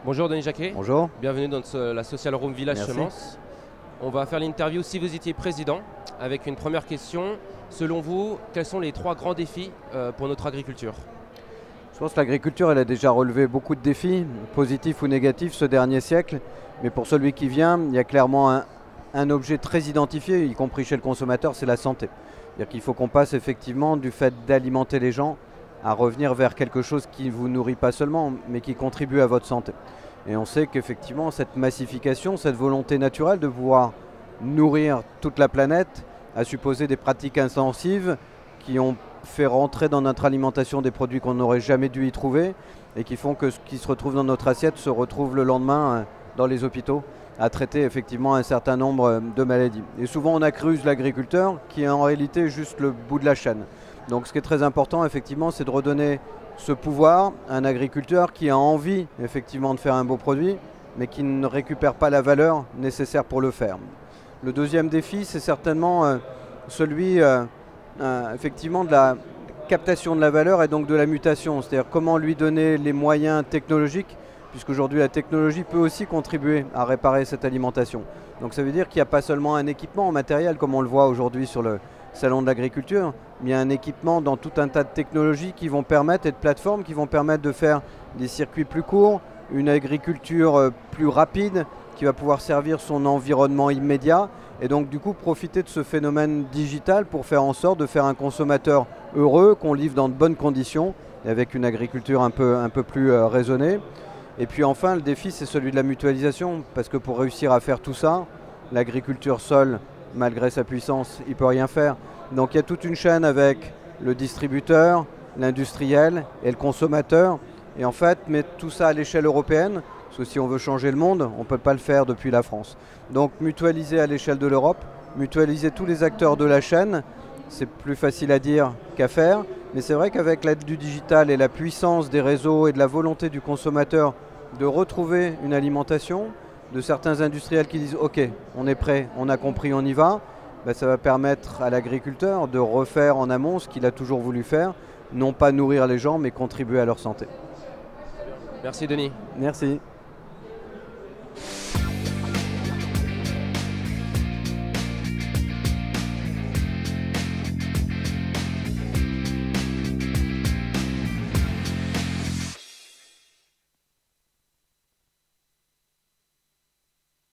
Bonjour Denis Jacquet. Bonjour. Bienvenue dans la Social Room Village Merci. Semences. On va faire l'interview si vous étiez président avec une première question. Selon vous, quels sont les 3 grands défis pour notre agriculture? Je pense que l'agriculture, elle a déjà relevé beaucoup de défis, positifs ou négatifs, ce dernier siècle. Mais pour celui qui vient, il y a clairement un objet très identifié, y compris chez le consommateur, c'est la santé. C'est-à-dire qu'il faut qu'on passe effectivement du fait d'alimenter les gens à revenir vers quelque chose qui ne vous nourrit pas seulement, mais qui contribue à votre santé. Et on sait qu'effectivement, cette massification, cette volonté naturelle de pouvoir nourrir toute la planète a supposé des pratiques intensives qui ont fait rentrer dans notre alimentation des produits qu'on n'aurait jamais dû y trouver et qui font que ce qui se retrouve dans notre assiette se retrouve le lendemain dans les hôpitaux à traiter effectivement un certain nombre de maladies. Et souvent on accruse l'agriculteur qui est en réalité juste le bout de la chaîne. Donc ce qui est très important effectivement, c'est de redonner ce pouvoir à un agriculteur qui a envie effectivement de faire un beau produit mais qui ne récupère pas la valeur nécessaire pour le faire. Le deuxième défi, c'est certainement celui effectivement de la captation de la valeur et donc de la mutation, c'est-à-dire comment lui donner les moyens technologiques, puisqu'aujourd'hui la technologie peut aussi contribuer à réparer cette alimentation. Donc ça veut dire qu'il n'y a pas seulement un équipement en matériel comme on le voit aujourd'hui sur le salon de l'agriculture, mais il y a un équipement dans tout un tas de technologies qui vont permettre, et de plateformes qui vont permettre de faire des circuits plus courts, une agriculture plus rapide, qui va pouvoir servir son environnement immédiat et donc du coup profiter de ce phénomène digital pour faire en sorte de faire un consommateur heureux, qu'on livre dans de bonnes conditions et avec une agriculture un peu plus raisonnée. Et puis enfin le défi, c'est celui de la mutualisation, parce que pour réussir à faire tout ça, l'agriculture seule, malgré sa puissance, il ne peut rien faire. Donc il y a toute une chaîne avec le distributeur, l'industriel et le consommateur. Et en fait, mettre tout ça à l'échelle européenne, parce que si on veut changer le monde, on ne peut pas le faire depuis la France. Donc mutualiser à l'échelle de l'Europe, mutualiser tous les acteurs de la chaîne, c'est plus facile à dire qu'à faire. Mais c'est vrai qu'avec l'aide du digital et la puissance des réseaux et de la volonté du consommateur de retrouver une alimentation, de certains industriels qui disent « Ok, on est prêt, on a compris, on y va », ben ça va permettre à l'agriculteur de refaire en amont ce qu'il a toujours voulu faire, non pas nourrir les gens, mais contribuer à leur santé. Merci Denis. Merci.